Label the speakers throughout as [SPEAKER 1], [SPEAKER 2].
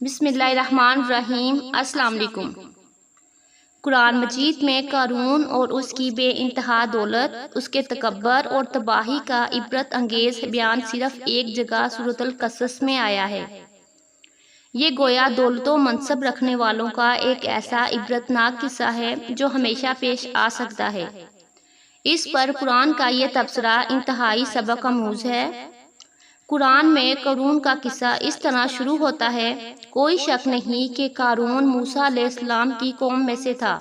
[SPEAKER 1] بسم اللہ الرحمن الرحیم۔ السلام علیکم۔ قرآن مجید میں قارون اور اس کی بے انتہا دولت، اس کے تکبر اور تباہی کا عبرت انگیز بیان صرف ایک جگہ سورۃ القصص میں آیا ہے۔ یہ گویا دولت و منصب رکھنے والوں کا ایک ایسا عبرتناک قصہ ہے جو ہمیشہ پیش آ سکتا ہے۔ اس پر قرآن کا یہ تبصرہ انتہائی سبق آموز ہے۔ قرآن میں قارون کا قصہ اس طرح شروع ہوتا ہے: کوئی شک نہیں کہ قارون موسیٰ علیہ السلام کی قوم میں سے تھا۔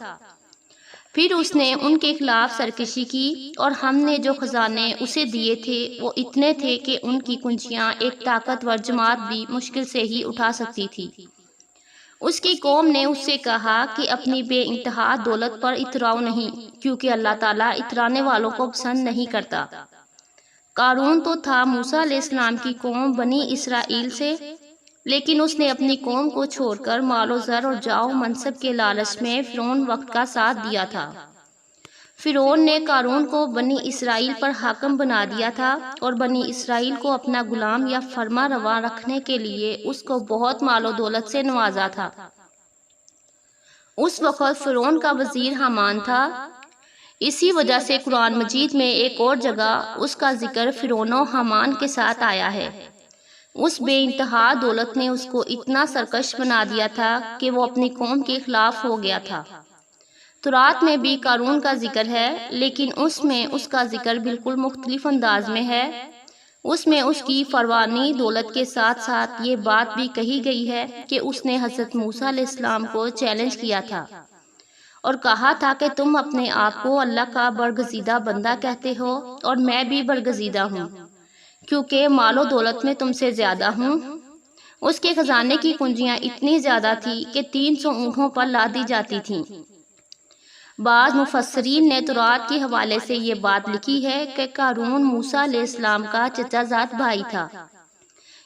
[SPEAKER 1] پھر اس نے ان کے خلاف سرکشی کی اور ہم نے جو خزانے اسے دیے تھے وہ اتنے تھے کہ ان کی کنجیاں ایک طاقتور جماعت بھی مشکل سے ہی اٹھا سکتی تھی۔ اس کی قوم نے اس سے کہا کہ اپنی بے انتہا دولت پر اتراؤ نہیں، کیونکہ اللہ تعالیٰ اترانے والوں کو پسند نہیں کرتا۔ قارون تو تھا موسیٰ علیہ السلام کی قوم بنی اسرائیل سے، لیکن اس نے اپنی قوم کو چھوڑ کر مال و زر اور جاہ و منصب کے لالچ میں فرعون وقت کا ساتھ دیا تھا۔ فرعون نے قارون کو بنی اسرائیل پر حاکم بنا دیا تھا اور بنی اسرائیل کو اپنا غلام یا فرما رواں رکھنے کے لیے اس کو بہت مال و دولت سے نوازا تھا۔ اس وقت فرعون کا وزیر حامان تھا۔ اسی وجہ سے قرآن مجید میں ایک اور جگہ اس کا ذکر فرعون و حامان کے ساتھ آیا ہے۔ اس بے انتہا دولت نے اس کو اتنا سرکش بنا دیا تھا کہ وہ اپنی قوم کے خلاف ہو گیا تھا۔ تورات میں بھی قارون کا ذکر ہے، لیکن اس میں اس کا ذکر بالکل مختلف انداز میں ہے۔ اس میں اس کی فراوانی دولت کے ساتھ ساتھ یہ بات بھی کہی گئی ہے کہ اس نے حضرت موسیٰ علیہ السلام کو چیلنج کیا تھا اور کہا تھا کہ تم اپنے آپ کو اللہ کا برگزیدہ بندہ کہتے ہو اور میں بھی برگزیدہ ہوں، کیونکہ مال و دولت میں تم سے زیادہ ہوں۔ اس کے خزانے کی کنجیاں اتنی زیادہ تھی کہ 300 اونٹوں پر لادی جاتی تھیں۔ بعض مفسرین نے تورات کے حوالے سے یہ بات لکھی ہے کہ قارون موسیٰ علیہ السلام کا چچا زاد بھائی تھا،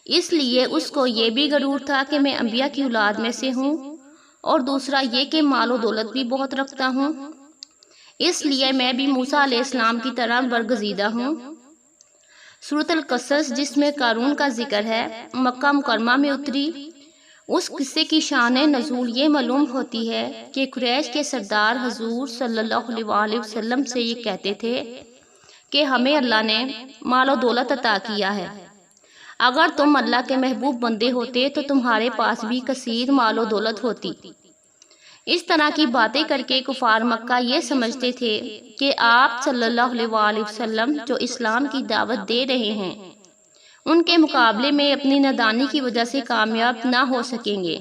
[SPEAKER 1] اس لیے اس کو یہ بھی غرور تھا کہ میں انبیاء کی اولاد میں سے ہوں، اور دوسرا یہ کہ مال و دولت بھی بہت رکھتا ہوں، اس لیے میں بھی موسیٰ علیہ السلام کی طرح برگزیدہ ہوں۔ سورۃ القصص جس میں قارون کا ذکر ہے، مکہ مکرمہ میں اتری۔ اس قصے کی شان نزول یہ معلوم ہوتی ہے کہ قریش کے سردار حضور صلی اللہ علیہ وسلم سے یہ کہتے تھے کہ ہمیں اللہ نے مال و دولت عطا کیا ہے، اگر تم اللہ کے محبوب بندے ہوتے تو تمہارے پاس بھی کثیر مال و دولت ہوتی۔ اس طرح کی باتیں کر کے کفار مکہ یہ سمجھتے تھے کہ آپ صلی اللہ علیہ وسلم جو اسلام کی دعوت دے رہے ہیں ان کے مقابلے میں اپنی نادانی کی وجہ سے کامیاب نہ ہو سکیں گے،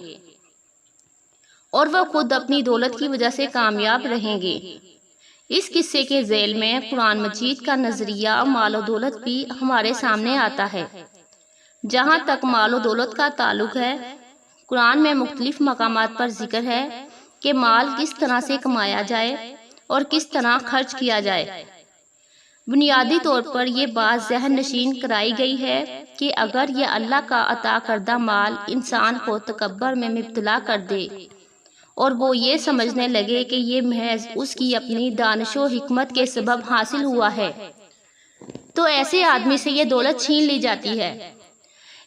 [SPEAKER 1] اور وہ خود اپنی دولت کی وجہ سے کامیاب رہیں گے۔ اس قصے کے ذیل میں قرآن مجید کا نظریہ مال و دولت بھی ہمارے سامنے آتا ہے۔ جہاں تک مال و دولت کا تعلق ہے، قرآن میں مختلف مقامات پر ذکر ہے کہ مال کس طرح سے کمایا جائے اور کس طرح خرچ کیا جائے۔ بنیادی طور پر یہ بات ذہن نشین کرائی گئی ہے کہ اگر یہ اللہ کا عطا کردہ مال انسان کو تکبر میں مبتلا کر دے اور وہ یہ سمجھنے لگے کہ یہ محض اس کی اپنی دانش و حکمت کے سبب حاصل ہوا ہے، تو ایسے آدمی سے یہ دولت چھین لی جاتی ہے۔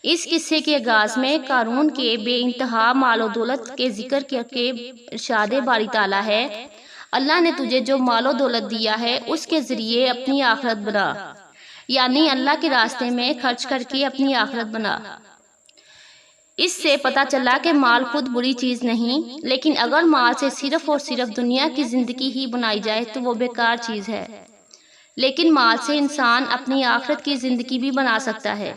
[SPEAKER 1] اس قصے کے آغاز میں قارون کے بے انتہا مال و دولت کے ذکر کے ارشاد باری تعالیٰ ہے: اللہ نے تجھے جو مال و دولت دیا ہے اس کے ذریعے اپنی آخرت بنا، یعنی اللہ کے راستے میں خرچ کر کے اپنی آخرت بنا۔ اس سے پتہ چلا کہ مال خود بری چیز نہیں، لیکن اگر مال سے صرف اور صرف دنیا کی زندگی ہی بنائی جائے تو وہ بیکار چیز ہے، لیکن مال سے انسان اپنی آخرت کی زندگی بھی بنا سکتا ہے۔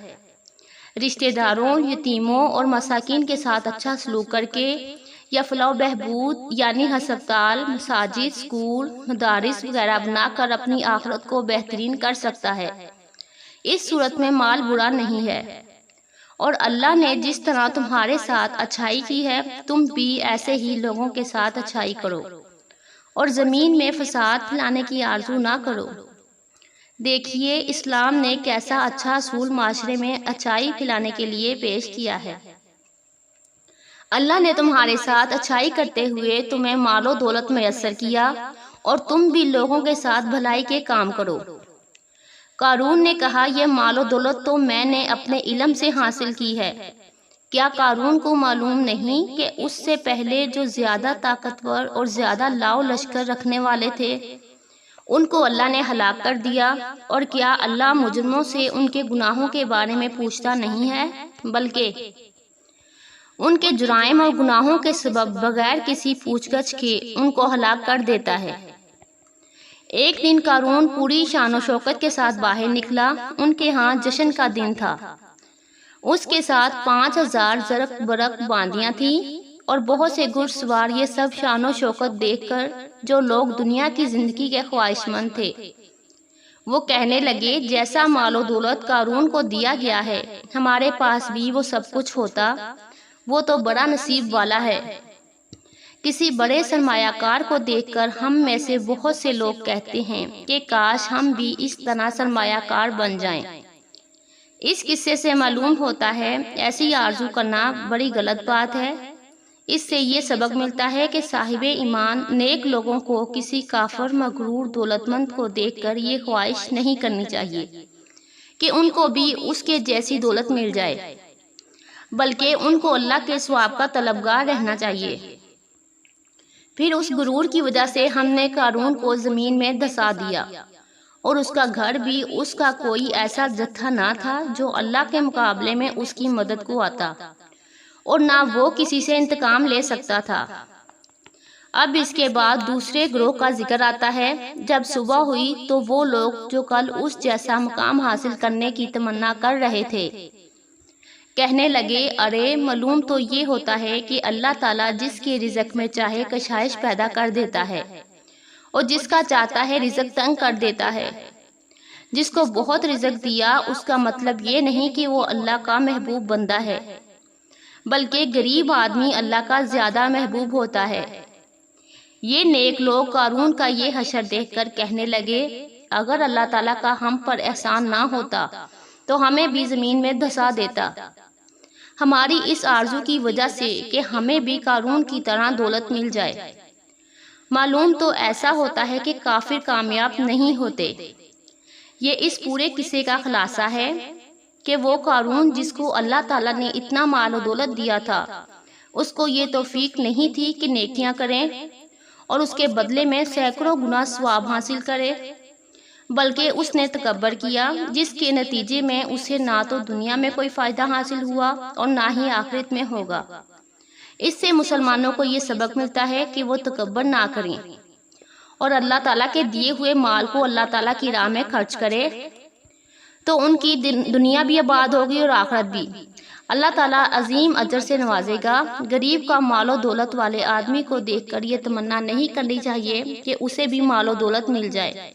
[SPEAKER 1] رشتہ داروں، یتیموں اور مساکین کے ساتھ اچھا سلوک کر کے یا فلاح و بہبود یعنی ہسپتال، مساجد، سکول، مدارس وغیرہ بنا کر اپنی آخرت کو بہترین کر سکتا ہے۔ اس صورت میں مال برا نہیں ہے، اور اللہ نے جس طرح تمہارے ساتھ اچھائی کی ہے تم بھی ایسے ہی لوگوں کے ساتھ اچھائی کرو اور زمین میں فساد پھیلانے کی آرزو نہ کرو۔ دیکھیے اسلام نے کیسا اچھا اصول معاشرے میں اچھائی پھیلانے کے لیے پیش کیا ہے۔ اللہ نے تمہارے ساتھ اچھائی کرتے ہوئے تمہیں مال و دولت میسر کیا اور تم بھی لوگوں کے ساتھ بھلائی کے کام کرو۔ قارون نے کہا یہ مال و دولت تو میں نے اپنے علم سے حاصل کی ہے، کیا قارون کو معلوم نہیں کہ اس سے پہلے جو زیادہ طاقتور اور زیادہ لاؤ لشکر رکھنے والے تھے ان کو اللہ نے ہلاک کر دیا؟ اور کیا اللہ مجرموں سے ان کے گناہوں کے بارے میں پوچھتا نہیں ہے، بلکہ ان کے جرائم اور گناہوں کے سبب بغیر کسی پوچھ گچھ کے ان کو ہلاک کر دیتا ہے۔ ایک دن قارون پوری شان و شوکت کے ساتھ باہر نکلا۔ ان کے ہاں جشن کا دن تھا۔ اس کے ساتھ 5000 زرق برق باندیاں تھیں اور بہت سے گھڑ سوار۔ یہ سب شان و شوکت دیکھ کر جو لوگ دنیا کی زندگی کے خواہش مند تھے وہ کہنے لگے، جیسا مال و دولت قارون کو دیا گیا ہے ہمارے پاس بھی وہ سب کچھ ہوتا، وہ تو بڑا نصیب والا ہے۔ کسی بڑے سرمایہ کار کو دیکھ کر ہم میں سے بہت سے لوگ کہتے ہیں کہ کاش ہم بھی اس طرح سرمایہ کار بن جائیں۔ اس قصے سے معلوم ہوتا ہے ایسی آرزو کرنا بڑی غلط بات ہے۔ اس سے یہ سبق ملتا ہے کہ صاحب ایمان نیک لوگوں کو کسی کافر مغرور دولت مند کو دیکھ کر یہ خواہش نہیں کرنی چاہیے کہ ان کو بھی اس کے جیسی دولت مل جائے، بلکہ ان کو اللہ کے ثواب کا طلبگار رہنا چاہیے۔ پھر اس غرور کی وجہ سے ہم نے قارون کو زمین میں دھسا دیا، اور اس کا گھر بھی، اس کا کوئی ایسا جتھا نہ تھا جو اللہ کے مقابلے میں اس کی مدد کو آتا، اور نہ وہ کسی سے انتقام لے سکتا تھا۔ اب اس کے بعد دوسرے گروہ کا ذکر آتا ہے۔ جب صبح ہوئی تو وہ لوگ جو کل اس جیسا مقام حاصل کرنے کی تمنا کر رہے تھے کہنے لگے، ارے معلوم تو یہ ہوتا ہے کہ اللہ تعالیٰ جس کے رزق میں چاہے کشائش پیدا کر دیتا ہے اور جس کا چاہتا ہے رزق تنگ کر دیتا ہے۔ جس کو بہت رزق دیا اس کا مطلب یہ نہیں کہ وہ اللہ کا محبوب بندہ ہے، بلکہ غریب آدمی اللہ کا زیادہ محبوب ہوتا ہے۔ یہ نیک لوگ قارون کا یہ حشر دیکھ کر کہنے لگے، اگر اللہ تعالیٰ کا ہم پر احسان نہ ہوتا تو ہمیں بھی زمین میں دھسا دیتا۔ ہماری اس آرزو کی وجہ سے کہ ہمیں بھی قارون کی طرح دولت مل جائے۔ معلوم تو ایسا ہوتا ہے کہ کافر کامیاب نہیں ہوتے۔ یہ اس پورے قصے کا خلاصہ ہے کہ وہ قارون جس کو اللہ تعالیٰ نے اتنا مال و دولت دیا تھا، اس کو یہ توفیق نہیں تھی کہ نیکیاں کریں اور اس کے بدلے میں سینکڑوں گنا ثواب حاصل کرے، بلکہ اس نے تکبر کیا، جس کے نتیجے میں اسے نہ تو دنیا میں کوئی فائدہ حاصل ہوا اور نہ ہی آخرت میں ہوگا۔ اس سے مسلمانوں کو یہ سبق ملتا ہے کہ وہ تکبر نہ کریں اور اللہ تعالیٰ کے دیے ہوئے مال کو اللہ تعالیٰ کی راہ میں خرچ کرے تو ان کی دنیا بھی آباد ہوگی اور آخرت بھی۔ اللہ تعالیٰ عظیم اجر سے نوازے گا۔ غریب کا مال و دولت والے آدمی کو دیکھ کر یہ تمنا نہیں کرنی چاہیے کہ اسے بھی مال و دولت مل جائے،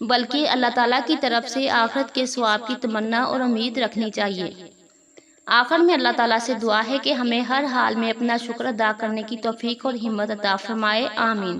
[SPEAKER 1] بلکہ اللہ تعالیٰ کی طرف سے آخرت کے ثواب کی تمنا اور امید رکھنی چاہیے۔ آخر میں اللہ تعالیٰ سے دعا ہے کہ ہمیں ہر حال میں اپنا شکر ادا کرنے کی توفیق اور ہمت عطا فرمائے، آمین۔